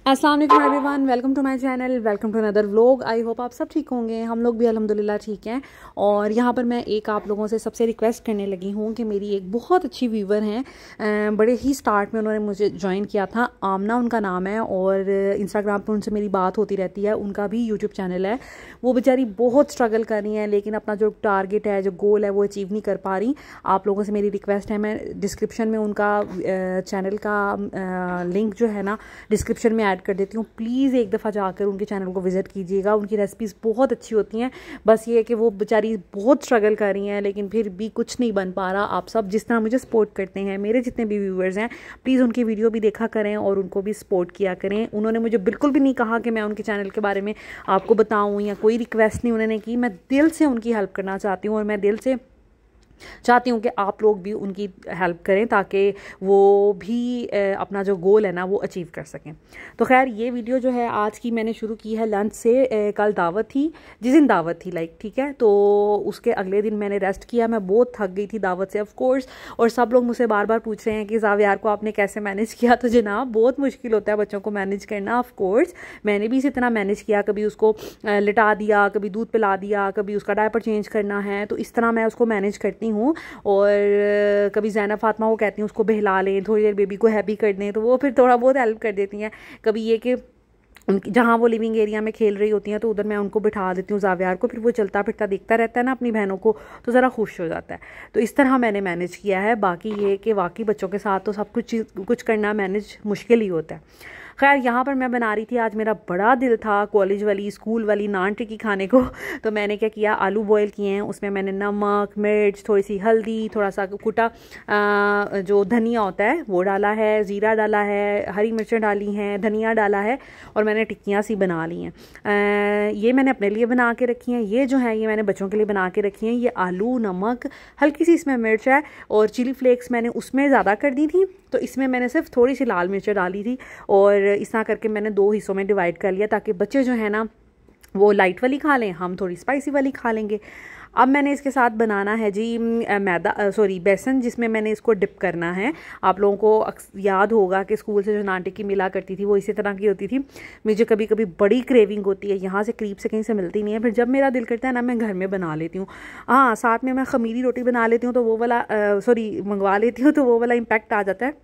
अस्सलाम वालेकुम everyone, welcome to my channel, welcome to another vlog. I hope आप सब ठीक होंगे। हम लोग भी अल्हम्दुलिल्लाह ठीक हैं। और यहाँ पर मैं एक आप लोगों से सबसे रिक्वेस्ट करने लगी हूँ कि मेरी एक बहुत अच्छी व्यूवर हैं, बड़े ही स्टार्ट में उन्होंने मुझे ज्वाइन किया था। आमना उनका नाम है और इंस्टाग्राम पर उनसे मेरी बात होती रहती है। उनका भी यूट्यूब चैनल है। वो बेचारी बहुत स्ट्रगल कर रही हैं, लेकिन अपना जो टारगेट है, जो गोल है, वो अचीव नहीं कर पा रही। आप लोगों से मेरी रिक्वेस्ट है, मैं डिस्क्रिप्शन में उनका चैनल का लिंक जो है ना डिस्क्रिप्शन में ऐड कर देती हूँ। प्लीज़ एक दफ़ा जाकर उनके चैनल को विज़िट कीजिएगा। उनकी रेसिपीज़ बहुत अच्छी होती हैं। बस ये है कि वो बेचारी बहुत स्ट्रगल कर रही हैं, लेकिन फिर भी कुछ नहीं बन पा रहा। आप सब जिस तरह मुझे सपोर्ट करते हैं, मेरे जितने भी व्यूवर्स हैं, प्लीज़ उनकी वीडियो भी देखा करें और उनको भी सपोर्ट किया करें। उन्होंने मुझे बिल्कुल भी नहीं कहा कि मैं उनके चैनल के बारे में आपको बताऊँ, या कोई रिक्वेस्ट नहीं उन्होंने की। मैं दिल से उनकी हेल्प करना चाहती हूँ और मैं दिल से चाहती हूँ कि आप लोग भी उनकी हेल्प करें ताकि वो भी अपना जो गोल है ना वो अचीव कर सकें। तो खैर, ये वीडियो जो है आज की मैंने शुरू की है लंच से। कल दावत थी, जिस दिन दावत थी ठीक है, तो उसके अगले दिन मैंने रेस्ट किया। मैं बहुत थक गई थी दावत से ऑफ कोर्स। और सब लोग मुझसे बार बार पूछ रहे हैं कि ज़ावियार को आपने कैसे मैनेज किया। तो जनाब, बहुत मुश्किल होता है बच्चों को मैनेज करना। ऑफ कोर्स मैंने भी इसी तरह मैनेज किया। कभी उसको लिटा दिया, कभी दूध पिला दिया, कभी उसका डायपर चेंज करना है, तो इस तरह मैं उसको मैनेज करती हूँ। और कभी ज़ैनब फातिमा को कहती हूँ उसको बहला लें, थोड़ी देर बेबी को हैप्पी कर दें, तो वो फिर थोड़ा बहुत हेल्प कर देती हैं। कभी ये कि उनकी जहाँ वो लिविंग एरिया में खेल रही होती हैं तो उधर मैं उनको बिठा देती हूँ ज़ावियार को, फिर वो चलता फिरता देखता रहता है ना अपनी बहनों को, तो ज़रा खुश हो जाता है। तो इस तरह मैंने मैनेज किया है। बाकी ये कि वाकई बच्चों के साथ तो सब कुछ करना मैनेज मुश्किल ही होता है। खैर, यहाँ पर मैं बना रही थी, आज मेरा बड़ा दिल था कॉलेज वाली स्कूल वाली नान टिक्की खाने को। तो मैंने क्या किया, आलू बॉयल किए हैं, उसमें मैंने नमक, मिर्च, थोड़ी सी हल्दी, थोड़ा सा कुटा जो धनिया होता है वो डाला है, ज़ीरा डाला है, हरी मिर्चें डाली हैं, धनिया डाला है, और मैंने टिक्कियाँ सी बना ली हैं। ये मैंने अपने लिए बना के रखी हैं। ये जो है ये मैंने बच्चों के लिए बना के रखी हैं। ये आलू, नमक, हल्की सी इसमें मिर्च है, और चिली फ्लेक्स मैंने उसमें ज़्यादा कर दी थी, तो इसमें मैंने सिर्फ थोड़ी सी लाल मिर्चें डाली थी। और इस तरह करके मैंने 2 हिस्सों में डिवाइड कर लिया ताकि बच्चे जो है ना वो लाइट वाली खा लें, हम थोड़ी स्पाइसी वाली खा लेंगे। अब मैंने इसके साथ बनाना है जी बेसन, जिसमें मैंने इसको डिप करना है। आप लोगों को याद होगा कि स्कूल से जो नान टिक्की मिला करती थी वो इसी तरह की होती थी। मुझे कभी कभी बड़ी क्रेविंग होती है, यहाँ से करीब से कहीं से मिलती नहीं है, फिर जब मेरा दिल करता है ना मैं घर में बना लेती हूँ। हाँ, साथ में मैं खमीरी रोटी बना लेती हूँ, तो वो वाला मंगवा लेती हूँ, तो वो वाला इम्पैक्ट आ जाता है।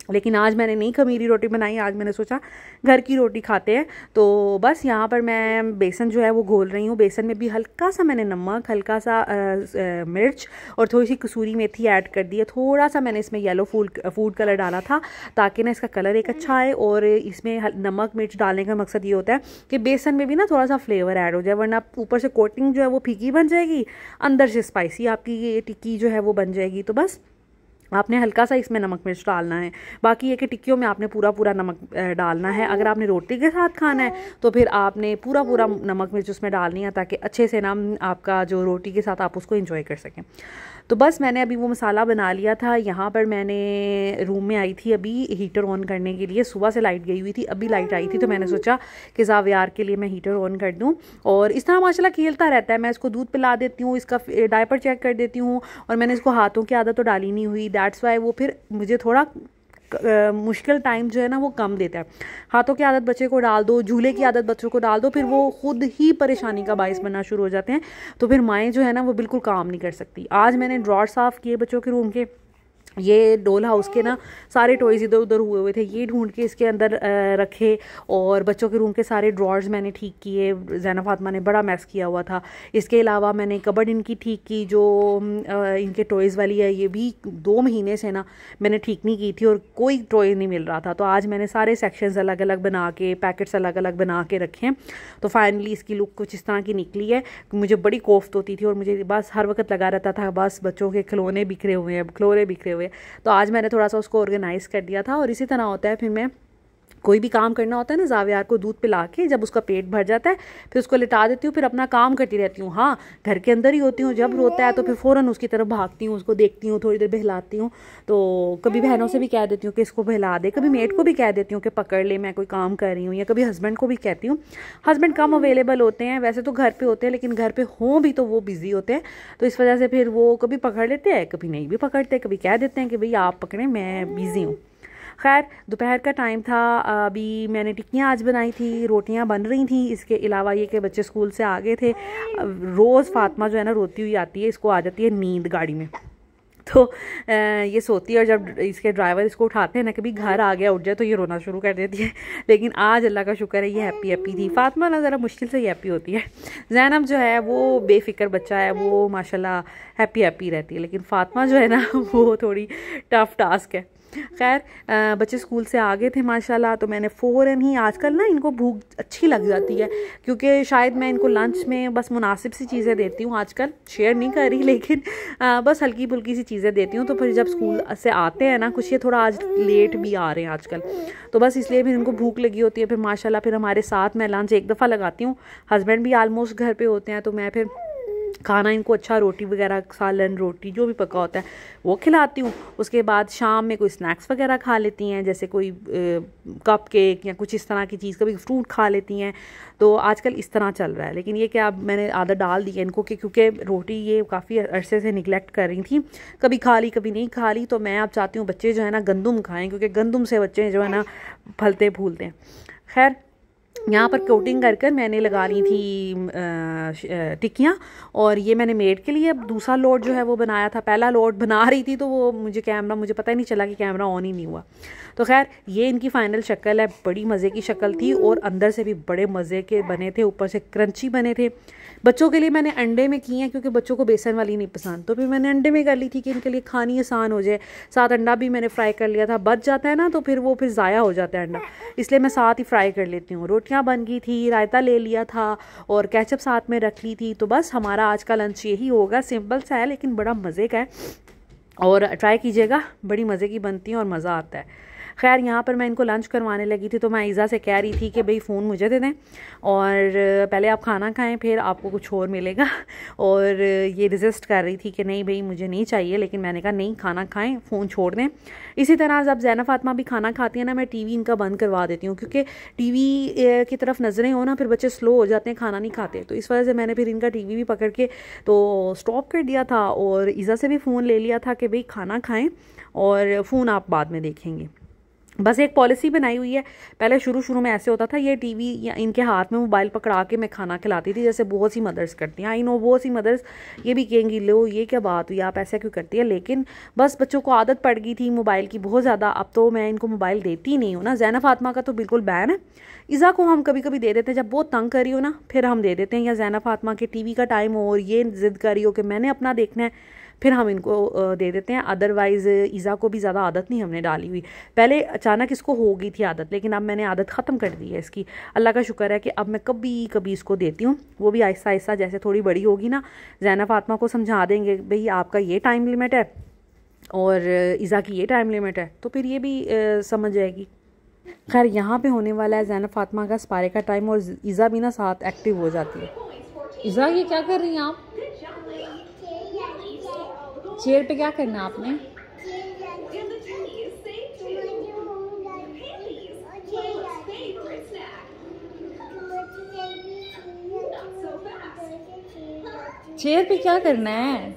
लेकिन आज मैंने नहीं खमीरी रोटी बनाई, आज मैंने सोचा घर की रोटी खाते हैं। तो बस यहाँ पर मैं बेसन जो है वो घोल रही हूँ। बेसन में भी हल्का सा मैंने नमक, हल्का सा मिर्च और थोड़ी सी कसूरी मेथी ऐड कर दी है। थोड़ा सा मैंने इसमें येलो फूड कलर डाला था ताकि ना इसका कलर एक अच्छा आए। और इसमें नमक मिर्च डालने का मकसद ये होता है कि बेसन में भी ना थोड़ा सा फ्लेवर ऐड हो जाए, वरना ऊपर से कोटिंग जो है वो फीकी बन जाएगी, अंदर से स्पाइसी आपकी ये टिक्की जो है वो बन जाएगी। तो बस आपने हल्का सा इसमें नमक मिर्च डालना है। बाकी ये कि टिक्कियों में आपने पूरा पूरा नमक डालना है। अगर आपने रोटी के साथ खाना है तो फिर आपने पूरा पूरा नमक मिर्च उसमें डालनी है, ताकि अच्छे से ना आपका जो रोटी के साथ आप उसको एंजॉय कर सकें। तो बस मैंने अभी वो मसाला बना लिया था। यहाँ पर मैंने रूम में आई थी अभी हीटर ऑन करने के लिए। सुबह से लाइट गई हुई थी, अभी लाइट आई थी, तो मैंने सोचा कि ज़ावियार के लिए मैं हीटर ऑन कर दूँ। और इस तरह माशाल्लाह खेलता रहता है। मैं इसको दूध पिला देती हूँ, इसका डायपर चेक कर देती हूँ, और मैंने इसको हाथों की आदत तो डाली नहीं हुई। दैट्स वाई वो फिर मुझे थोड़ा मुश्किल टाइम जो है ना वो कम देता है। हाथों की आदत बच्चे को डाल दो, झूले की आदत बच्चों को डाल दो, फिर वो खुद ही परेशानी का बायस बनना शुरू हो जाते हैं। तो फिर माएँ जो है ना वो बिल्कुल काम नहीं कर सकती। आज मैंने ड्रॉर साफ़ किए बच्चों के रूम के। ये डोल हाउस के ना सारे टॉयज़ इधर उधर हुए थे, ये ढूंढ के इसके अंदर रखे। और बच्चों के रूम के सारे ड्रॉर्स मैंने ठीक किए। ज़ैनब फातिमा ने बड़ा मैस किया हुआ था। इसके अलावा मैंने कबर्ड इनकी ठीक की, जो इनके टॉयज़ वाली है, ये भी 2 महीने से ना मैंने ठीक नहीं की थी और कोई टॉय नहीं मिल रहा था। तो आज मैंने सारे सेक्शंस अलग अलग बना के, पैकेट्स अलग अलग बना के रखे। तो फाइनली इसकी लुक कुछ इस तरह की निकली है। मुझे बड़ी कोफ्त होती थी और मुझे बस हर वक्त लगा रहता था बस बच्चों के खिलौने बिखरे हुए हैं, खिलौने बिखरे हुए। तो आज मैंने थोड़ा सा उसको ऑर्गेनाइज कर दिया था। और इसी तरह होता है, फिर मैं कोई भी काम करना होता है ना, ज़ावियार को दूध पिला के जब उसका पेट भर जाता है फिर उसको लिटा देती हूँ, फिर अपना काम करती रहती हूँ। हाँ, घर के अंदर ही होती हूँ। जब रोता है तो फिर फ़ौरन उसकी तरफ भागती हूँ, उसको देखती हूँ, थोड़ी देर बहलाती हूँ। तो कभी बहनों से भी कह देती हूँ कि इसको बहला दे, कभी मेड को भी कह देती हूँ कि पकड़ ले, मैं कोई काम कर रही हूँ, या कभी हस्बैंड को भी कहती हूँ। हस्बैंड कम अवेलेबल होते हैं, वैसे तो घर पर होते हैं, लेकिन घर पर हों भी तो वो बिज़ी होते हैं। तो इस वजह से फिर वो कभी पकड़ लेते हैं, कभी नहीं भी पकड़ते, कभी कह देते हैं कि भाई आप पकड़ें, मैं बिज़ी हूँ। खैर दोपहर का टाइम था, अभी मैंने टिक्कियाँ आज बनाई थी, रोटियाँ बन रही थी। इसके अलावा ये कि बच्चे स्कूल से आ गए थे। रोज़ फातिमा जो है ना रोती हुई आती है, इसको आ जाती है नींद गाड़ी में, तो ये सोती है और जब इसके ड्राइवर इसको उठाते हैं ना, कभी घर आ गया उठ जाए तो ये रोना शुरू कर देती है। लेकिन आज अल्लाह का शुक्र है ये हैप्पी हैप्पी थी। फातिमा ना ज़रा मुश्किल से ही हैप्पी होती है। ज़ैनब जो है वो बेफिक्र बच्चा है, वो माशाल्लाह हैप्पी हैप्पी रहती है, लेकिन फातिमा जो है ना वो थोड़ी टफ़ टास्क है। खैर बच्चे स्कूल से आ गए थे माशाल्लाह, तो मैंने फ़ौरन ही, आजकल ना इनको भूख अच्छी लग जाती है क्योंकि शायद मैं इनको लंच में बस मुनासिब सी चीज़ें देती हूँ, आजकल शेयर नहीं कर रही, लेकिन बस हल्की फुल्की सी चीज़ें देती हूँ। तो फिर जब स्कूल से आते हैं ना, कुछ ये थोड़ा आज लेट भी आ रहे हैं आजकल, तो बस इसलिए भी इनको भूख लगी होती है। फिर माशाल्लाह फिर हमारे साथ मैं लंच एक दफ़ा लगाती हूँ, हस्बैंड भी आलमोस्ट घर पर होते हैं, तो मैं फिर खाना इनको अच्छा रोटी वगैरह, सालन रोटी जो भी पका होता है वो खिलाती हूँ। उसके बाद शाम में कोई स्नैक्स वगैरह खा लेती हैं, जैसे कोई कप केक या कुछ इस तरह की चीज़, कभी फ्रूट खा लेती हैं। तो आजकल इस तरह चल रहा है। लेकिन ये क्या, अब मैंने आदत डाल दी है इनको कि क्योंकि रोटी ये काफ़ी अरसे से निगलेक्ट कर रही थी, कभी खा ली कभी नहीं खा ली, तो मैं अब चाहती हूँ बच्चे जो है ना गंदुम खाएँ, क्योंकि गंदुम से बच्चे जो है ना फलते फूलते हैं। खैर यहाँ पर कोटिंग कर कर मैंने लगा ली थी टिक्कियाँ, और ये मैंने मेड के लिए अब दूसरा लोड जो है वो बनाया था। पहला लोड बना रही थी तो वो मुझे पता ही नहीं चला कि कैमरा ऑन ही नहीं हुआ। तो खैर ये इनकी फ़ाइनल शक्ल है, बड़ी मज़े की शक्ल थी और अंदर से भी बड़े मज़े के बने थे, ऊपर से क्रंची बने थे। बच्चों के लिए मैंने अंडे में किए हैं क्योंकि बच्चों को बेसन वाली नहीं पसंद, तो फिर मैंने अंडे में कर ली थी कि इनके लिए खानी आसान हो जाए। साथ अंडा भी मैंने फ्राई कर लिया था, बच जाता है ना तो फिर वो ज़ाया हो जाता है अंडा, इसलिए मैं साथ ही फ्राई कर लेती हूँ। रोटियाँ बन गई थी, रायता ले लिया था और केचप साथ में रख ली थी। तो बस हमारा आज का लंच यही होगा, सिंपल सा है लेकिन बड़ा मज़े का है, और ट्राई कीजिएगा, बड़ी मज़े की बनती है और मज़ा आता है। खैर यहाँ पर मैं इनको लंच करवाने लगी थी, तो मैं ईज़ा से कह रही थी कि भाई फ़ोन मुझे दे दें और पहले आप खाना खाएं फिर आपको कुछ और मिलेगा, और ये रेजिस्ट कर रही थी कि नहीं भाई मुझे नहीं चाहिए, लेकिन मैंने कहा नहीं, खाना खाएं, फ़ोन छोड़ दें। इसी तरह जब ज़ैनब फातिमा भी खाना खाती है ना, मैं टीवी इनका बंद करवा देती हूँ, क्योंकि टीवी की तरफ नज़रें हो ना फिर बच्चे स्लो हो जाते हैं, खाना नहीं खाते। तो इस वजह से मैंने फिर इनका टीवी भी पकड़ के तो स्टॉप कर दिया था, और ईज़ा से भी फ़ोन ले लिया था कि भाई खाना खाएँ और फ़ोन आप बाद में देखेंगे। बस एक पॉलिसी बनाई हुई है। पहले शुरू में ऐसे होता था, ये टीवी या इनके हाथ में मोबाइल पकड़ा के मैं खाना खिलाती थी, जैसे बहुत सी मदर्स करती हैं। आई नो बहुत सी मदर्स ये भी कहेंगी लो ये क्या बात हुई, आप ऐसा क्यों करती है, लेकिन बस बच्चों को आदत पड़ गई थी मोबाइल की बहुत ज़्यादा। अब तो मैं इनको मोबाइल देती ही नहीं हूँ ना। ज़ैनब फातिमा का तो बिल्कुल बैन है, ईज़ा को हम कभी कभी दे देते हैं, जब बहुत तंग करी हो ना फिर हम दे देते हैं, या ज़ैनब फातिमा के टीवी का टाइम हो और ये ज़िद करी हो कि मैंने अपना देखना है, फिर हम इनको दे देते हैं। अदरवाइज़ ईज़ा को भी ज़्यादा आदत नहीं हमने डाली हुई। पहले अचानक इसको हो गई थी आदत, लेकिन अब मैंने आदत ख़त्म कर दी है इसकी। अल्लाह का शुक्र है कि अब मैं कभी कभी इसको देती हूँ, वो भी आहिस्ता आहिस्ता, जैसे थोड़ी बड़ी होगी ना ज़ैनब फातिमा को समझा देंगे भाई आपका ये टाइम लिमिट है और ईज़ा की ये टाइम लिमिट है, तो फिर ये भी समझ जाएगी। खैर यहाँ पे होने वाला है ज़ैनब फातिमा का सपारे का टाइम, और ईज़ा भी ना साथ एक्टिव हो जाती है। ईज़ा ये क्या कर रही हैं आप? चेयर पे क्या करना है आपने? चेयर पे क्या करना है?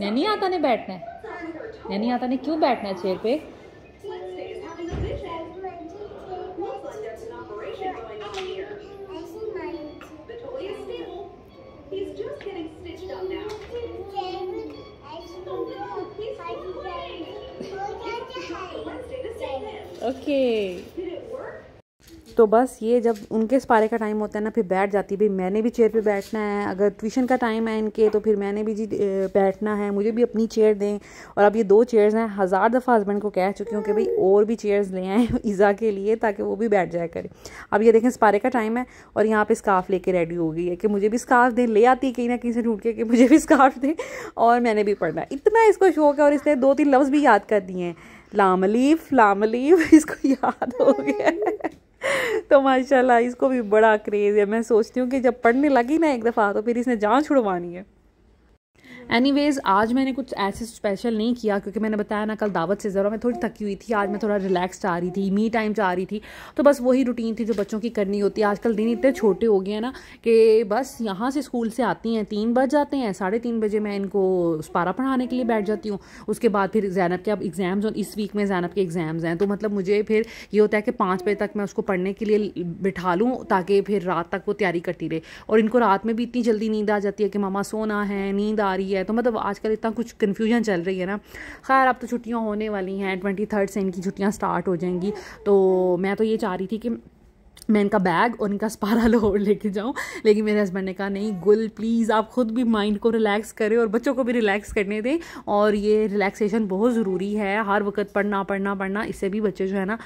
नहीं आता ने बैठना है, नहीं आता ने क्यों बैठना है चेयर पे? ओके तो बस ये जब उनके सपारे का टाइम होता है ना फिर बैठ जाती है, भाई मैंने भी चेयर पे बैठना है। अगर ट्यूशन का टाइम है इनके तो फिर मैंने भी जी बैठना है, मुझे भी अपनी चेयर दें। और अब ये 2 चेयर्स हैं, 1000 दफ़ा हस्बैंड को कह चुकी हूँ कि भाई और भी चेयर्स ले आएँ ईज़ा के लिए ताकि वो भी बैठ जाया करे। अब ये देखें सपारे का टाइम है और यहाँ पे स्कार्फ लेके रेडी हो गई है कि मुझे भी स्कार्फ दें, ले आती है कहीं ना कहीं से ढूंढ के कि मुझे भी स्कार्फ दें और मैंने भी पढ़ना है। इतना इसको शौक है और इसने 2-3 लफ्ज़ भी याद कर दिए हैं, लामलीफ इसको याद हो गया तो माशाल्लाह इसको भी बड़ा क्रेज़ है। मैं सोचती हूँ कि जब पढ़ने लगी ना एक दफ़ा तो फिर इसने जान छुड़वानी है। एनीवेज़ आज मैंने कुछ ऐसे स्पेशल नहीं किया क्योंकि मैंने बताया ना कल दावत से ज़रा मैं थोड़ी थकी हुई थी। आज मैं थोड़ा रिलैक्स चाह रही थी, मी टाइम चाह रही थी, तो बस वही रूटीन थी जो बच्चों की करनी होती है। आजकल दिन इतने छोटे हो गए हैं ना कि बस यहाँ से स्कूल से आती हैं 3 बज जाते हैं, 3:30 बजे मैं इनको पारा पढ़ाने के लिए बैठ जाती हूँ। उसके बाद फिर ज़ैनब के अब एग्ज़ाम्स, और इस वीक में ज़ैनब के एग्ज़ाम्स हैं, तो मतलब मुझे फिर ये होता है कि 5 बजे तक मैं उसको पढ़ने के लिए बिठा लूँ ताकि फिर रात तक वो तैयारी करती रहे। और इनको रात में भी इतनी जल्दी नींद आ जाती है कि मामा सोना है, नींद आ रही है, तो मतलब आजकल इतना कुछ कन्फ्यूजन चल रही है ना। खैर अब तो छुट्टियां होने वाली हैं, 23 से इनकी छुट्टियां स्टार्ट हो जाएंगी। तो मैं तो ये चाह रही थी कि मैं इनका बैग और इनका स्पारा लाहौर लेके जाऊं, लेकिन मेरे हस्बैंड ने कहा नहीं गुल प्लीज़ आप खुद भी माइंड को रिलैक्स करें और बच्चों को भी रिलैक्स करने दें, और ये रिलैक्सेशन बहुत ज़रूरी है। हर वक्त पढ़ना पढ़ना पढ़ना, इससे भी बच्चे जो है ना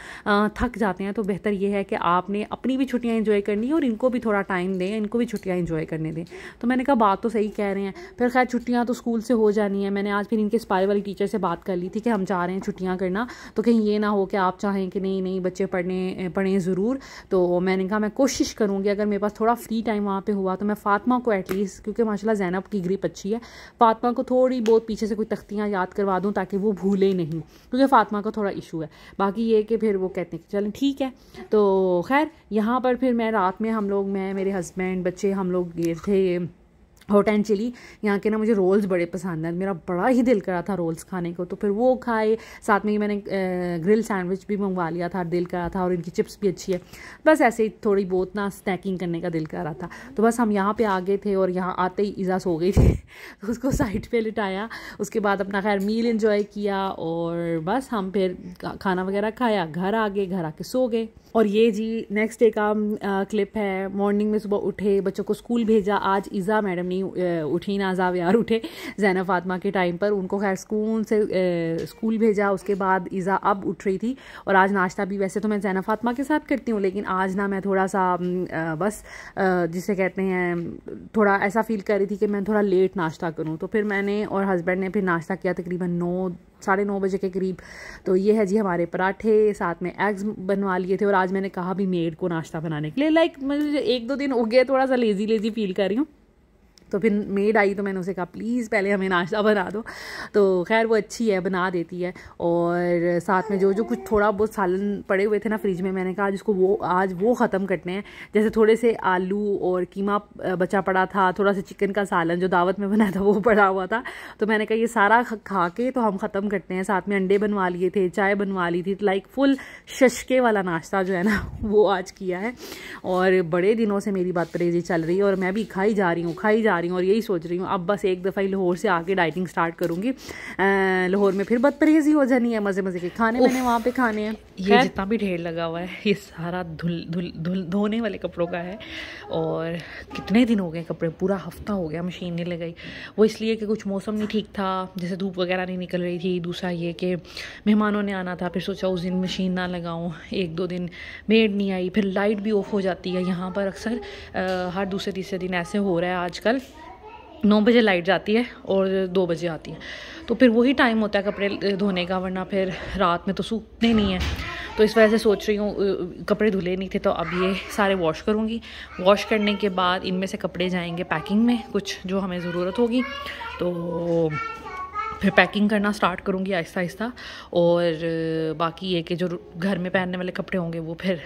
थक जाते हैं। तो बेहतर ये है कि आपने अपनी भी छुट्टियाँ इंजॉय करनी है और इनको भी थोड़ा टाइम दें, इनको भी छुट्टियाँ इंजॉय करने दें। तो मैंने कहा बात तो सही कह रहे हैं। फिर खैर छुट्टियाँ तो स्कूल से हो जानी है। मैंने आज फिर इनके स्पाई वाली टीचर से बात कर ली थी कि हम चाह रहे हैं छुट्टियाँ करना, तो कहीं ये ना हो कि आप चाहें कि नहीं नहीं बच्चे पढ़ें ज़रूर। तो मैंने कहा मैं कोशिश करूँगी अगर मेरे पास थोड़ा फ्री टाइम वहाँ पे हुआ तो मैं फ़ातिमा को एटलीस्ट, क्योंकि माशाल्लाह ज़ैनब की ग्रिप अच्छी है, फ़ातिमा को थोड़ी बहुत पीछे से कोई तख्तियाँ याद करवा दूँ ताकि वो भूले नहीं, क्योंकि फ़ातिमा का थोड़ा इशू है। बाकी ये कि फिर वो कहते हैं कि चलें ठीक है। तो खैर यहाँ पर फिर मैं रात में हम लोग, मैं मेरे हस्बैंड बच्चे, हम लोग गए थे हॉट एंड चिली। यहाँ के ना मुझे रोल्स बड़े पसंद हैं, मेरा बड़ा ही दिल करा था रोल्स खाने को, तो फिर वो खाए। साथ में मैंने ग्रिल सैंडविच भी मंगवा लिया था, दिल करा था, और इनकी चिप्स भी अच्छी है। बस ऐसे ही थोड़ी बहुत ना स्नैकिंग करने का दिल करा था। तो बस हम यहाँ पे आ गए थे और यहाँ आते ही ईज़ा सो गई थी तो उसको साइड पे लिटाया। उसके बाद अपना खैर मील एंजॉय किया और बस हम फिर खाना वगैरह खाया, घर आ गए, घर आके सो गए। और ये जी नेक्स्ट डे का क्लिप है। मॉर्निंग में सुबह उठे, बच्चों को स्कूल भेजा। आज ईज़ा मैडम नहीं उठी ना, ज़ावियार उठे ज़ैनब फातिमा के टाइम पर, उनको खैर स्कूल भेजा। उसके बाद ईज़ा अब उठ रही थी और आज नाश्ता भी, वैसे तो मैं ज़ैनब फातिमा के साथ करती हूँ, लेकिन आज ना मैं थोड़ा सा बस जिसे कहते हैं थोड़ा ऐसा फील कर रही थी कि मैं थोड़ा लेट नाश्ता करूँ। तो फिर मैंने और हस्बैंड ने फिर नाश्ता किया तकरीबन 9-9:30 बजे के करीब। तो ये है जी हमारे पराठे, साथ में एग्स बनवा लिए थे। और आज मैंने कहा भी मेड को नाश्ता बनाने के लिए, मुझे 1-2 दिन हो गए थोड़ा सा लेज़ी फील कर रही हूँ। तो फिर मेड आई तो मैंने उसे कहा प्लीज़ पहले हमें नाश्ता बना दो। तो खैर वो अच्छी है, बना देती है। और साथ में जो कुछ थोड़ा बहुत सालन पड़े हुए थे ना फ्रिज में, मैंने कहा जिसको आज वो ख़त्म करने हैं। जैसे थोड़े से आलू और कीमा बचा पड़ा था, थोड़ा सा चिकन का सालन जो दावत में बनाया था वो पड़ा हुआ था, तो मैंने कहा ये सारा खा के तो हम ख़त्म करते हैं। साथ में अंडे बनवा लिए थे, चाय बनवा ली थी, लाइक फुल शशके वाला नाश्ता जो है ना वो आज किया है। और बड़े दिनों से मेरी बात परहेज़ी चल रही है और मैं भी खाई जा रही हूँ और यही सोच रही हूँ अब बस एक दफ़ा ही लाहौर से आके डाइटिंग स्टार्ट करूँगी। लाहौर में फिर बदपरहेज़ी हो जानी है, मज़े मज़े के खाने मैंने वहाँ पे खाने हैं। ये जितना भी ढेर लगा हुआ है ये सारा धोने वाले कपड़ों का है। और कितने दिन हो गए, कपड़े पूरा हफ्ता हो गया मशीन नहीं लगाई। वो इसलिए कि कुछ मौसम नहीं ठीक था, जैसे धूप वगैरह नहीं निकल रही थी। दूसरा ये कि मेहमानों ने आना था, फिर सोचा उस दिन मशीन ना लगाऊँ। 1-2 दिन मेड नहीं आई, फिर लाइट भी ऑफ हो जाती है यहाँ पर अक्सर। हर दूसरे-तीसरे दिन ऐसे हो रहा है आजकल। 9 बजे लाइट जाती है और 2 बजे आती है, तो फिर वही टाइम होता है कपड़े धोने का, वरना फिर रात में तो सूखते नहीं हैं। तो इस वजह से सोच रही हूँ, कपड़े धुले नहीं थे तो अब ये सारे वॉश करूँगी। वॉश करने के बाद इनमें से कपड़े जाएंगे पैकिंग में, कुछ जो हमें ज़रूरत होगी, तो फिर पैकिंग करना स्टार्ट करूँगी आहिस्ता आहिस्ता। और बाकी ये कि जो घर में पहनने वाले कपड़े होंगे वो फिर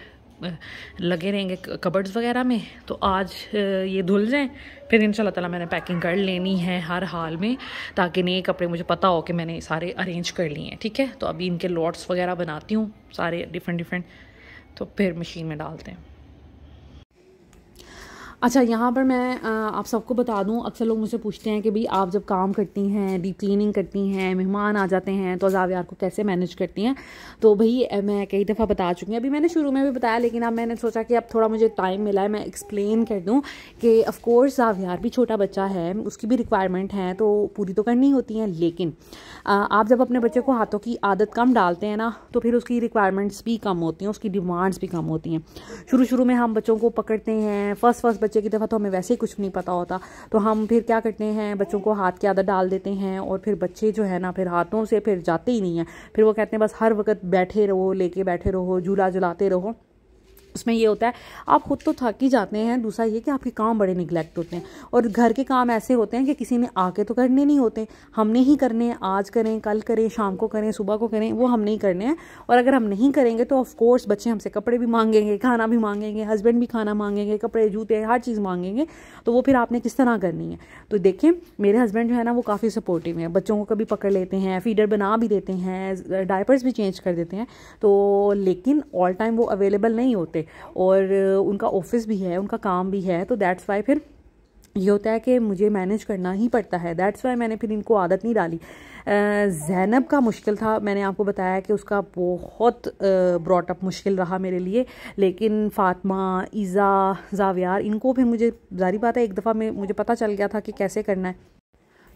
लगे रहेंगे कबर्ड्स वगैरह में। तो आज ये धुल जाएं, फिर इंशाल्लाह ताला मैंने पैकिंग कर लेनी है हर हाल में, ताकि नए कपड़े मुझे पता हो कि मैंने सारे अरेंज कर लिए हैं। ठीक है, तो अभी इनके लॉट्स वगैरह बनाती हूँ सारे डिफरेंट, तो फिर मशीन में डालते हैं। अच्छा, यहाँ पर मैं आप सबको बता दूँ, अक्सर लोग मुझसे पूछते हैं कि भाई आप जब काम करती हैं, डीप क्लीनिंग करती हैं, मेहमान आ जाते हैं, तो ज़ावियार को कैसे मैनेज करती हैं। तो भाई मैं कई दफ़ा बता चुकी हूँ, अभी मैंने शुरू में भी बताया, लेकिन अब मैंने सोचा कि अब थोड़ा मुझे टाइम मिला है, मैं एक्सप्लेन कर दूँ कि ऑफ़ कोर्स ज़ावियार भी छोटा बच्चा है, उसकी भी रिक्वायरमेंट है, तो पूरी तो करनी होती हैं। लेकिन आप जब अपने बच्चे को हाथों की आदत कम डालते हैं ना, तो फिर उसकी रिक्वायरमेंट्स भी कम होती हैं, उसकी डिमांड्स भी कम होती हैं। शुरू में हम बच्चों को पकड़ते हैं, फर्स्ट बच्चे की दफ़ा तो हमें वैसे ही कुछ नहीं पता होता, तो हम फिर क्या करते हैं, बच्चों को हाथ की आदत डाल देते हैं। और फिर बच्चे जो है ना फिर हाथों से फिर जाते ही नहीं हैं, फिर वो कहते हैं बस हर वक्त बैठे रहो, लेके बैठे रहो, झूला झुलाते रहो। उसमें ये होता है आप खुद तो थक ही जाते हैं, दूसरा ये कि आपके काम बड़े निगलेक्ट होते हैं और घर के काम ऐसे होते हैं कि किसी ने आके तो करने नहीं होते, हमने ही करने हैं। आज करें, कल करें, शाम को करें, सुबह को करें, वो हमने ही करने हैं। और अगर हम नहीं करेंगे तो ऑफ कोर्स बच्चे हमसे कपड़े भी मांगेंगे, खाना भी मांगेंगे, हस्बैंड भी खाना मांगेंगे, कपड़े जूते हर चीज़ मांगेंगे। तो वो फिर आपने किस तरह करनी है। तो देखें मेरे हस्बैंड जो है ना वो काफ़ी सपोर्टिव हैं, बच्चों को कभी पकड़ लेते हैं, फीडर बना भी देते हैं, डायपर्स भी चेंज कर देते हैं। तो लेकिन ऑल टाइम वो अवेलेबल नहीं होते और उनका ऑफिस भी है, उनका काम भी है। तो दैट्स वाई फिर ये होता है कि मुझे मैनेज करना ही पड़ता है। दैट्स वाई मैंने फिर इनको आदत नहीं डाली। ज़ैनब का मुश्किल था, मैंने आपको बताया कि उसका बहुत ब्रॉट अप मुश्किल रहा मेरे लिए। लेकिन फ़ातिमा, ईज़ा, ज़ावियार, इनको फिर मुझे ज़ाहिर बात है एक दफ़ा में मुझे पता चल गया था कि कैसे करना है।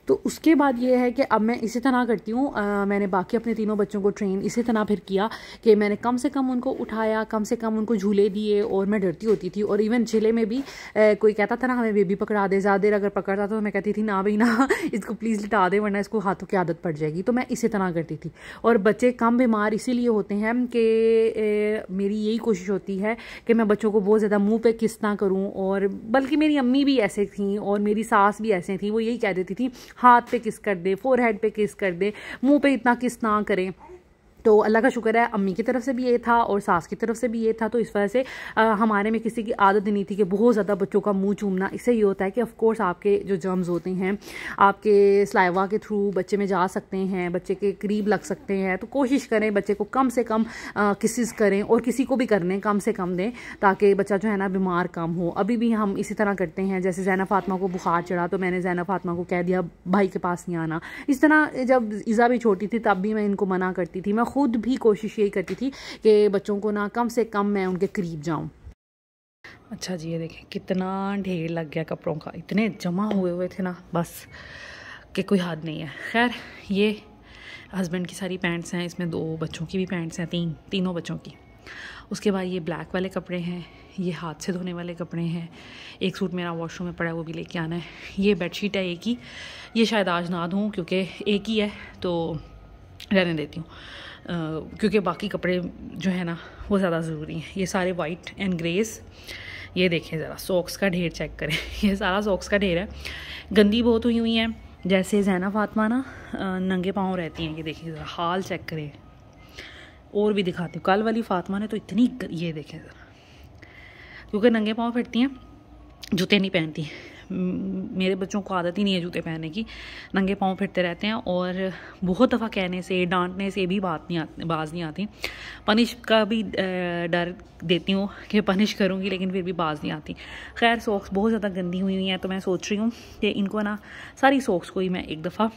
तो उसके बाद ये है कि अब मैं इसी तरह करती हूँ। मैंने बाकी अपने तीनों बच्चों को ट्रेन इसी तरह फिर किया कि मैंने कम से कम उनको उठाया, कम से कम उनको झूले दिए। और मैं डरती होती थी और इवन झूले में भी कोई कहता था ना हमें बेबी पकड़ा दे, ज़्यादा देर अगर पकड़ता तो मैं कहती थी ना भाई ना, इसको प्लीज़ लिटा दे वरना इसको हाथों की आदत पड़ जाएगी। तो मैं इसी तरह करती थी। और बच्चे कम बीमार इसीलिए होते हैं कि मेरी यही कोशिश होती है कि मैं बच्चों को बहुत ज़्यादा मुँह पर किस ना करूँ। और बल्कि मेरी अम्मी भी ऐसे थी और मेरी सास भी ऐसे थी, वो यही कह देती थी हाथ पे किस कर दे, फोरहेड पे किस कर दे, मुंह पे इतना किस ना करें। तो अल्लाह का शुक्र है अम्मी की तरफ से भी ये था और सास की तरफ से भी ये था। तो इस वजह से हमारे में किसी की आदत नहीं थी कि बहुत ज़्यादा बच्चों का मुंह चूमना। इससे ये होता है कि ऑफ कोर्स आपके जो जर्म्स होते हैं आपके स्लाइवा के थ्रू बच्चे में जा सकते हैं, बच्चे के करीब लग सकते हैं। तो कोशिश करें बच्चे को कम से कम किसिस करें और किसी को भी करने कम से कम दें ताकि बच्चा जो है ना बीमार कम हो। अभी भी हम इसी तरह करते हैं। जैसे ज़ैनब फातिमा को बुखार चढ़ा तो मैंने ज़ैनब फातिमा को कह दिया भाई के पास नहीं आना। इस तरह जब ईज़ा भी छोटी थी तब भी मैं इनको मना करती थी। मैं खुद भी कोशिश यही करती थी कि बच्चों को ना कम से कम मैं उनके करीब जाऊं। अच्छा जी, ये देखें कितना ढेर लग गया कपड़ों का, इतने जमा हुए थे ना बस कि कोई हद नहीं है। खैर ये हस्बैंड की सारी पैंट्स हैं, इसमें 2 बच्चों की भी पैंट्स हैं, तीनों बच्चों की। उसके बाद ये ब्लैक वाले कपड़े हैं, ये हाथ से धोने वाले कपड़े हैं। एक सूट मेरा वॉशरूम में पड़ा है वो भी लेके आना है। ये बेडशीट है एक ही, ये शायद आज ना धोऊं क्योंकि एक ही है तो रहने देती हूँ, क्योंकि बाकी कपड़े जो है ना वो ज़्यादा ज़रूरी हैं। ये सारे वाइट एंड ग्रेस। ये देखें ज़रा सॉक्स का ढेर चेक करें, ये सारा सॉक्स का ढेर है। गंदी बहुत हुई हैं, जैसे ज़ैनब फातिमा ना नंगे पाँव रहती हैं। ये देखिए ज़रा हाल चेक करें। और भी दिखाती हूँ, कल वाली फातिमा ने तो इतनी, ये देखें ज़रा, क्योंकि नंगे पाँव फिरती हैं, जूते नहीं पहनती। मेरे बच्चों को आदत ही नहीं है जूते पहनने की, नंगे पाँव फिरते रहते हैं। और बहुत दफ़ा कहने से, डांटने से भी बाज नहीं आती। पनिश का भी डर देती हूँ कि पनिश करूँगी लेकिन फिर भी बाज नहीं आती। खैर सॉक्स बहुत ज़्यादा गंदी हुई हैं तो मैं सोच रही हूँ कि इनको ना सारी सॉक्स को ही मैं एक दफ़ा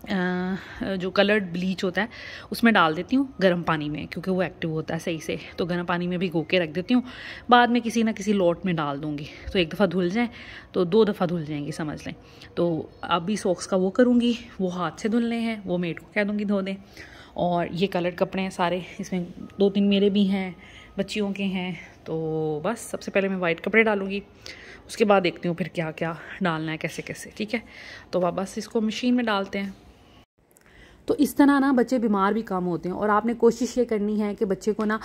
जो कलर्ड ब्लीच होता है उसमें डाल देती हूँ गर्म पानी में, क्योंकि वो एक्टिव होता है सही से। तो गर्म पानी में भिगो के रख देती हूँ, बाद में किसी ना किसी लोट में डाल दूँगी। तो एक दफ़ा धुल जाए तो 2 दफ़ा धुल जाएंगी समझ लें। तो अभी सॉक्स का वो करूँगी, वो हाथ से धुलने हैं, वो मेड को कह दूँगी धो दें। और ये कलर्ड कपड़े हैं सारे, इसमें 2-3 मेरे भी हैं, बच्चियों के हैं। तो बस सबसे पहले मैं वाइट कपड़े डालूँगी, उसके बाद देखती हूँ फिर क्या क्या डालना है, कैसे कैसे। ठीक है, तो बस इसको मशीन में डालते हैं। तो इस तरह ना बच्चे बीमार भी कम होते हैं। और आपने कोशिश ये करनी है कि बच्चे को ना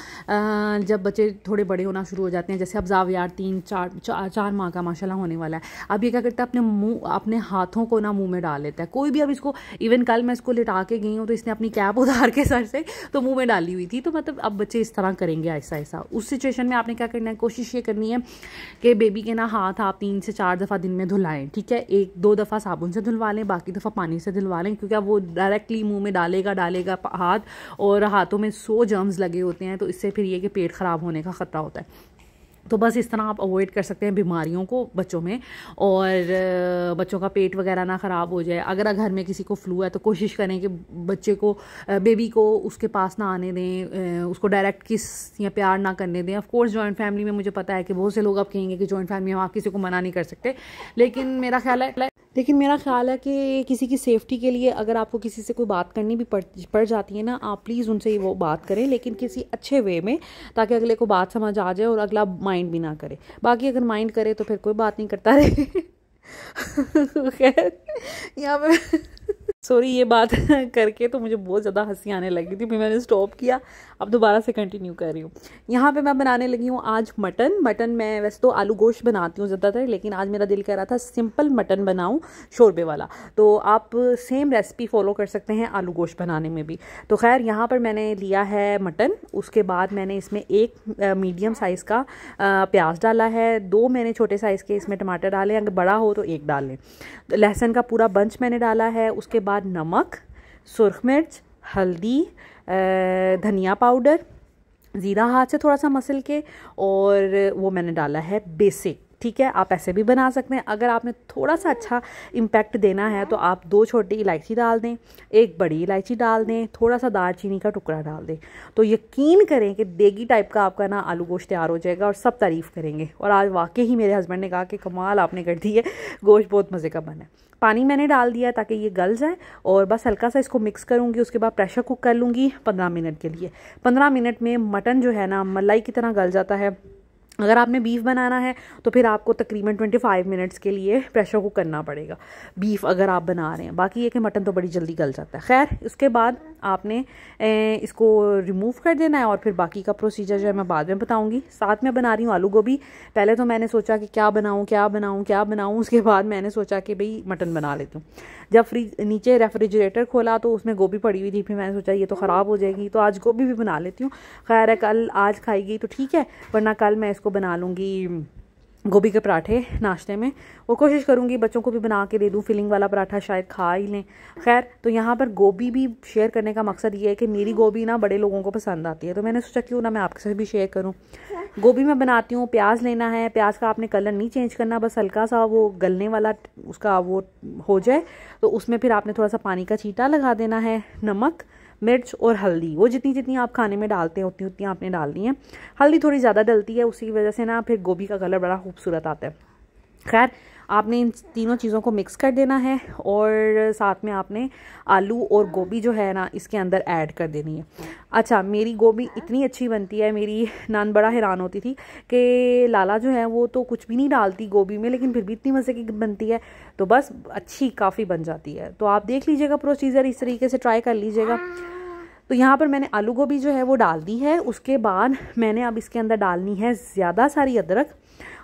जब बच्चे थोड़े बड़े होना शुरू हो जाते हैं, जैसे अब ज़ावियार 3-4 माह का माशाल्लाह होने वाला है, अब ये क्या करता है अपने हाथों को ना मुंह में डाल लेता है। कोई भी अब इसको, इवन कल मैं इसको लिटा के गई हूँ तो इसने अपनी कैप उतार के सर से तो मुँह में डाली हुई थी। तो मतलब अब बच्चे इस तरह करेंगे ऐसा ऐसा। उस सिचुएशन में आपने क्या करना है, कोशिश ये करनी है कि बेबी के ना हाथ आप 3 से 4 दफ़ा दिन में धुलाएं। ठीक है, 1-2 दफ़ा साबुन से धुलवा लें, बाकी दफ़ा पानी से धुलवा लें, क्योंकि अब वो डायरेक्टली मुंह में डालेगा हाथ, और हाथों में 100 जर्म्स लगे होते हैं। तो इससे फिर ये कि पेट ख़राब होने का ख़तरा होता है। तो बस इस तरह आप अवॉइड कर सकते हैं बीमारियों को बच्चों में, और बच्चों का पेट वगैरह ना ख़राब हो जाए। अगर घर में किसी को फ्लू है तो कोशिश करें कि बच्चे को, बेबी को उसके पास ना आने दें, उसको डायरेक्ट किस या प्यार ना करने दें। ऑफ कोर्स जॉइंट फैमिली में मुझे पता है कि बहुत से लोग अब कहेंगे कि जॉइंट फैमिली में आप किसी को मना नहीं कर सकते, लेकिन मेरा ख्याल है कि किसी की सेफ्टी के लिए अगर आपको किसी से कोई बात करनी भी पड़ जाती है ना, आप प्लीज़ उनसे वो बात करें, लेकिन किसी अच्छे वे में, ताकि अगले को बात समझ आ जाए और अगला माइंड भी ना करे। बाकी अगर माइंड करे तो फिर कोई बात नहीं करता रहे। खैर यहाँ पे सॉरी, ये बात करके तो मुझे बहुत ज़्यादा हंसी आने लगी थी, फिर मैंने स्टॉप किया, अब दोबारा से कंटिन्यू कर रही हूँ। यहाँ पे मैं बनाने लगी हूँ आज मटन मैं वैसे तो आलू गोश्त बनाती हूँ ज़्यादातर, लेकिन आज मेरा दिल कर रहा था सिंपल मटन बनाऊँ शोरबे वाला। तो आप सेम रेसिपी फॉलो कर सकते हैं आलू गोश्त बनाने में भी। तो खैर यहाँ पर मैंने लिया है मटन, उसके बाद मैंने इसमें एक मीडियम साइज़ का प्याज डाला है, 2 मैंने छोटे साइज़ के इसमें टमाटर डाले, अगर बड़ा हो तो 1 डाल लें। लहसुन का पूरा बंच मैंने डाला है, उसके बाद नमक, सुर्ख मिर्च, हल्दी, धनिया पाउडर, ज़ीरा हाथ से थोड़ा सा मसल के, और वो मैंने डाला है बेसिक। ठीक है, आप ऐसे भी बना सकते हैं। अगर आपने थोड़ा सा अच्छा इम्पैक्ट देना है तो आप 2 छोटी इलायची डाल दें, 1 बड़ी इलायची डाल दें, थोड़ा सा दालचीनी का टुकड़ा डाल दें। तो यकीन करें कि देगी टाइप का आपका ना आलू गोश्त तैयार हो जाएगा और सब तारीफ़ करेंगे। और आज वाकई ही मेरे हस्बैंड ने कहा कि कमाल आपने कर दी है, गोश्त बहुत मज़े का बना है। पानी मैंने डाल दिया ताकि ये गल जाए, और बस हल्का सा इसको मिक्स करूँगी। उसके बाद प्रेशर कुक कर लूँगी 15 मिनट के लिए। 15 मिनट में मटन जो है ना मलाई की तरह गल जाता है। अगर आपने बीफ बनाना है तो फिर आपको तकरीबन 25 मिनट्स के लिए प्रेशर कुक करना पड़ेगा बीफ अगर आप बना रहे हैं। बाकी ये कि मटन तो बड़ी जल्दी गल जाता है। खैर, उसके बाद आपने इसको रिमूव कर देना है, और फिर बाकी का प्रोसीजर जो है मैं बाद में बताऊंगी। साथ में बना रही हूँ आलू गोभी। पहले तो मैंने सोचा कि क्या बनाऊँ, उसके बाद मैंने सोचा कि भाई मटन बना लेती हूँ। जब नीचे रेफ्रिजरेटर खोला तो उसमें गोभी पड़ी हुई थी, फिर मैंने सोचा ये तो ख़राब हो जाएगी, तो आज गोभी भी बना लेती हूँ। खैर है, आज खाई गई तो ठीक है, वरना कल मैं इसको बना लूँगी गोभी के पराठे नाश्ते में, और कोशिश करूँगी बच्चों को भी बना के दे दूँ। फिलिंग वाला पराठा शायद खा ही लें। खैर, तो यहाँ पर गोभी भी शेयर करने का मकसद ये है कि मेरी गोभी ना बड़े लोगों को पसंद आती है, तो मैंने सोचा क्यों ना मैं आपके साथ भी शेयर करूँ। गोभी मैं बनाती हूँ, प्याज लेना है, प्याज का आपने कलर नहीं चेंज करना, बस हल्का सा वो गलने वाला उसका वो हो जाए तो उसमें फिर आपने थोड़ा सा पानी का छींटा लगा देना है। नमक, मिर्च और हल्दी, वो जितनी जितनी आप खाने में डालते हैं उतनी उतनी आपने डालनी है। हल्दी थोड़ी ज़्यादा डलती है, उसी वजह से ना फिर गोभी का कलर बड़ा खूबसूरत आता है। खैर, आपने इन तीनों चीज़ों को मिक्स कर देना है, और साथ में आपने आलू और गोभी जो है ना इसके अंदर ऐड कर देनी है। अच्छा, मेरी गोभी इतनी अच्छी बनती है, मेरी नान बड़ा हैरान होती थी कि लाला जो है वो तो कुछ भी नहीं डालती गोभी में, लेकिन फिर भी इतनी मज़े की बनती है, तो बस अच्छी काफ़ी बन जाती है। तो आप देख लीजिएगा प्रोसीजर, इस तरीके से ट्राई कर लीजिएगा। तो यहाँ पर मैंने आलू गोभी जो है वो डाल दी है। उसके बाद मैंने अब इसके अंदर डालनी है ज़्यादा सारी अदरक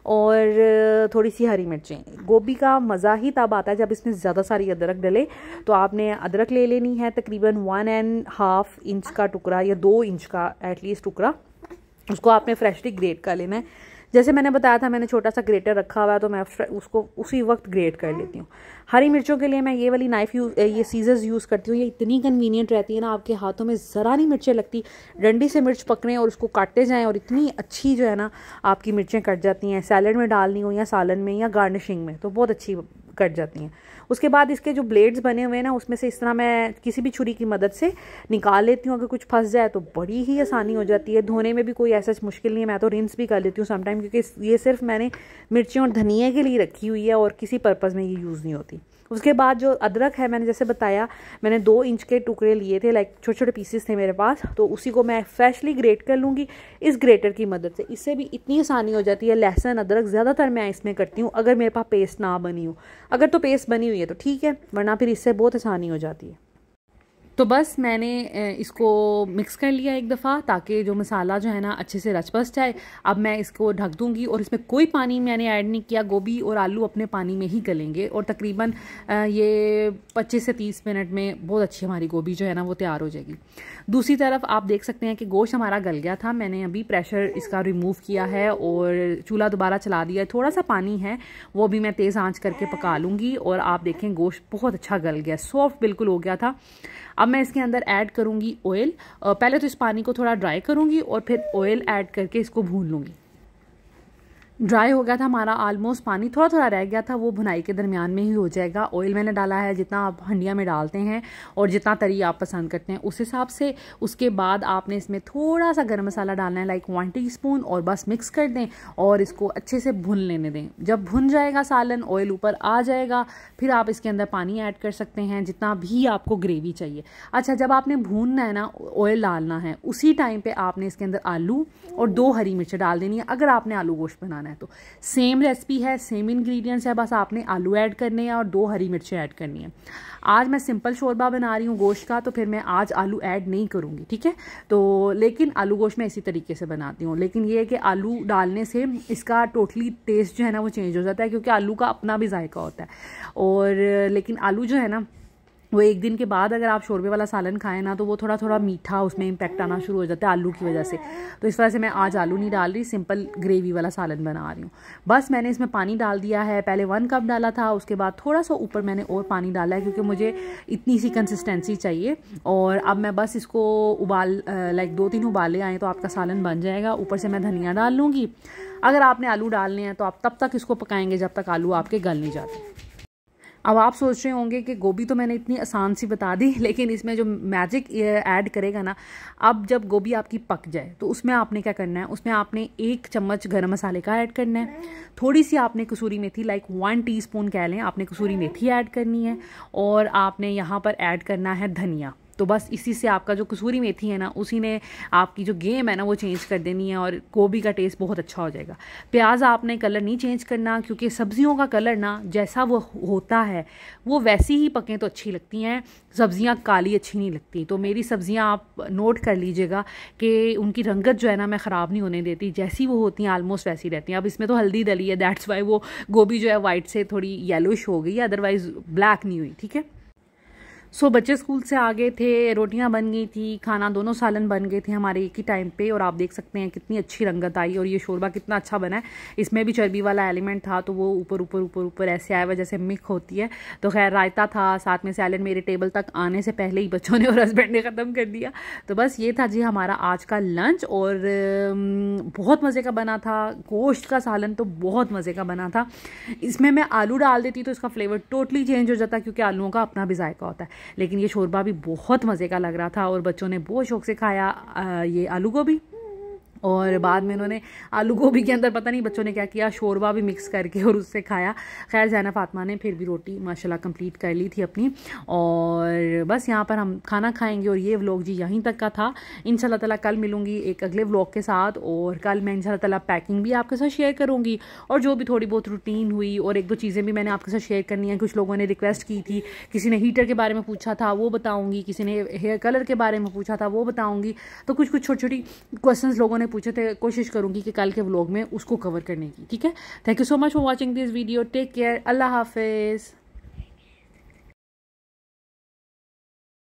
और थोड़ी सी हरी मिर्चें। गोभी का मज़ा ही तब आता है जब इसमें ज़्यादा सारी अदरक डले। तो आपने अदरक ले लेनी है तकरीबन 1.5 इंच का टुकड़ा या 2 इंच का एटलीस्ट टुकड़ा, उसको आपने फ्रेशली ग्रेट कर लेना है। जैसे मैंने बताया था मैंने छोटा सा ग्रेटर रखा हुआ है, तो मैं उसको उसी वक्त ग्रेट कर लेती हूँ। हरी मिर्चों के लिए मैं ये वाली नाइफ़ ये सीजर्स यूज़ करती हूँ, ये इतनी कन्वीनियंट रहती है ना, आपके हाथों में ज़रा नहीं मिर्चें लगती, डंडी से मिर्च पकड़ें और उसको काटते जाएं और इतनी अच्छी जो है ना आपकी मिर्चें कट जाती हैं। सैलड में डालनी हो या सालन में या गार्निशिंग में तो बहुत अच्छी कट जाती हैं। उसके बाद इसके जो ब्लेड्स बने हुए हैं ना, उसमें से इस तरह मैं किसी भी छुरी की मदद से निकाल लेती हूँ। अगर कुछ फंस जाए तो बड़ी ही आसानी हो जाती है। धोने में भी कोई ऐसा मुश्किल नहीं है, मैं तो रिंस भी कर लेती हूँ समटाइम, क्योंकि ये सिर्फ मैंने मिर्ची और धनिया के लिए रखी हुई है और किसी पर्पज़ में ये यूज़ नहीं होती। उसके बाद जो अदरक है, मैंने जैसे बताया मैंने 2 इंच के टुकड़े लिए थे, लाइक छोटे छोटे पीसेस थे मेरे पास, तो उसी को मैं फ्रेशली ग्रेट कर लूँगी इस ग्रेटर की मदद से। इससे भी इतनी आसानी हो जाती है। लहसुन अदरक ज़्यादातर मैं इसमें करती हूँ अगर मेरे पास पेस्ट ना बनी हो। अगर तो पेस्ट बनी हुई है तो ठीक है, वरना फिर इससे बहुत आसानी हो जाती है। तो बस मैंने इसको मिक्स कर लिया एक दफ़ा ताकि जो मसाला जो है ना अच्छे से रच बस जाए। अब मैं इसको ढक दूंगी और इसमें कोई पानी मैंने ऐड नहीं किया। गोभी और आलू अपने पानी में ही गलेंगे और तकरीबन ये 25 से 30 मिनट में बहुत अच्छी हमारी गोभी जो है ना वो तैयार हो जाएगी। दूसरी तरफ आप देख सकते हैं कि गोश्त हमारा गल गया था। मैंने अभी प्रेशर इसका रिमूव किया है और चूल्हा दोबारा चला दिया है। थोड़ा सा पानी है वो भी मैं तेज़ आंच करके पका लूँगी और आप देखें गोश्त बहुत अच्छा गल गया, सॉफ्ट बिल्कुल हो गया था। अब मैं इसके अंदर ऐड करूँगी ऑयल। पहले तो इस पानी को थोड़ा ड्राई करूँगी और फिर ऑयल ऐड करके इसको भून लूँगी। ड्राई हो गया था हमारा ऑलमोस्ट, पानी थोड़ा थोड़ा रह गया था, वो भुनाई के दरमियान में ही हो जाएगा। ऑयल मैंने डाला है जितना आप हंडिया में डालते हैं और जितना तरी आप पसंद करते हैं उस हिसाब से। उसके बाद आपने इसमें थोड़ा सा गर्म मसाला डालना है, लाइक 1 टीस्पून, और बस मिक्स कर दें और इसको अच्छे से भुन लेने दें। जब भुन जाएगा सालन, ऑयल ऊपर आ जाएगा, फिर आप इसके अंदर पानी ऐड कर सकते हैं जितना भी आपको ग्रेवी चाहिए। अच्छा, जब आपने भूनना है ना, ऑयल डालना है, उसी टाइम पर आपने इसके अंदर आलू और 2 हरी मिर्च डाल देनी है अगर आपने आलू गोश्त बनाना। बनाना है। तो सेम रेसिपी है, सेम इंग्रेडिएंट्स है, बस आपने आलू ऐड करने हैं और 2 हरी मिर्चें ऐड करनी है। आज मैं सिंपल शोरबा बना रही हूँ गोश्त का, तो फिर मैं आज आलू ऐड नहीं करूँगी, ठीक है। तो लेकिन आलू गोश्त मैं इसी तरीके से बनाती हूँ, लेकिन ये है कि आलू डालने से इसका टोटली टेस्ट जो है ना वो चेंज हो जाता है, क्योंकि आलू का अपना भी जायका होता है। और लेकिन आलू जो है ना वो एक दिन के बाद अगर आप शोरबे वाला सालन खाएं ना, तो वो थोड़ा थोड़ा मीठा उसमें इम्पैक्ट आना शुरू हो जाता है आलू की वजह से। तो इस वजह से मैं आज आलू नहीं डाल रही, सिंपल ग्रेवी वाला सालन बना रही हूँ। बस मैंने इसमें पानी डाल दिया है, पहले 1 कप डाला था, उसके बाद थोड़ा सा ऊपर मैंने और पानी डाला है, क्योंकि मुझे इतनी सी कंसिस्टेंसी चाहिए। और अब मैं बस इसको उबाल 2-3 उबाले आए तो आपका सालन बन जाएगा। ऊपर से मैं धनिया डाल लूँगी। अगर आपने आलू डालने हैं तो आप तब तक इसको पकाएंगे जब तक आलू आपके गल नहीं जाते। अब आप सोच रहे होंगे कि गोभी तो मैंने इतनी आसान सी बता दी, लेकिन इसमें जो मैजिक ऐड करेगा ना, अब जब गोभी आपकी पक जाए तो उसमें आपने क्या करना है, उसमें आपने 1 चम्मच गरम मसाले का ऐड करना है। थोड़ी सी आपने कसूरी मेथी 1 टीस्पून कह लें, आपने कसूरी मेथी ऐड करनी है। और आपने यहाँ पर ऐड करना है धनिया। तो बस इसी से आपका जो कसूरी मेथी है ना, उसी ने आपकी जो गेम है ना वो चेंज कर देनी है, और गोभी का टेस्ट बहुत अच्छा हो जाएगा। प्याज आपने कलर नहीं चेंज करना, क्योंकि सब्जियों का कलर ना जैसा वो होता है वो वैसी ही पकें तो अच्छी लगती हैं, सब्जियां काली अच्छी नहीं लगती। तो मेरी सब्जियां आप नोट कर लीजिएगा कि उनकी रंगत जो है ना मैं ख़राब नहीं होने देती, जैसी वो होती हैं ऑलमोस्ट वैसी रहती हैं। अब इसमें तो हल्दी डली है, दैट्स वाई वो गोभी जो है वाइट से थोड़ी येलोइश हो गई है, अदरवाइज़ ब्लैक नहीं हुई, ठीक है। सो बच्चे स्कूल से आ गए थे, रोटियां बन गई थी, खाना दोनों सालन बन गए थे हमारे एक ही टाइम पे। और आप देख सकते हैं कितनी अच्छी रंगत आई, और ये शोरबा कितना अच्छा बना है। इसमें भी चर्बी वाला एलिमेंट था, तो वो ऊपर ऊपर ऊपर ऊपर ऐसे आया हुआ जैसे मिक्स होती है। तो खैर रायता था, साथ में सैलेड मेरे टेबल तक आने से पहले ही बच्चों ने और हस्बैंड ने ख़त्म कर दिया। तो बस ये था जी हमारा आज का लंच, और बहुत मज़े का बना था। गोश्त का सालन तो बहुत मज़े का बना था। इसमें मैं आलू डाल देती तो इसका फ्लेवर टोटली चेंज हो जाता, क्योंकि आलूओं का अपना भी जायका होता है। लेकिन ये शोरबा भी बहुत मज़े का लग रहा था, और बच्चों ने बहुत शौक से खाया ये आलू गोभी। और बाद में उन्होंने आलू गोभी के अंदर पता नहीं बच्चों ने क्या किया, शोरबा भी मिक्स करके और उससे खाया। खैर ज़ैना फातिमा ने फिर भी रोटी माशाल्लाह कंप्लीट कर ली थी अपनी। और बस यहाँ पर हम खाना खाएंगे, और ये व्लॉग जी यहीं तक का था। इंशाल्लाह ताला कल मिलूँगी एक अगले व्लॉग के साथ, और कल मैं इंशाल्लाह ताला पैकिंग भी आपके साथ शेयर करूँगी, और जो भी थोड़ी बहुत रूटीन हुई, और 1-2 चीज़ें भी मैंने आपके साथ शेयर करनी है। कुछ लोगों ने रिक्वेस्ट की थी, किसी ने हीटर के बारे में पूछा था वो बताऊँगी, किसी ने हेयर कलर के बारे में पूछा था वो बताऊँगी। तो कुछ छोटी छोटी क्वेश्चन लोगों ने पूछे थे, कोशिश करूंगी कि कल के व्लॉग में उसको कवर करने की, ठीक है। Thank you so much for watching this video. Take care, अल्लाह हाफिज़।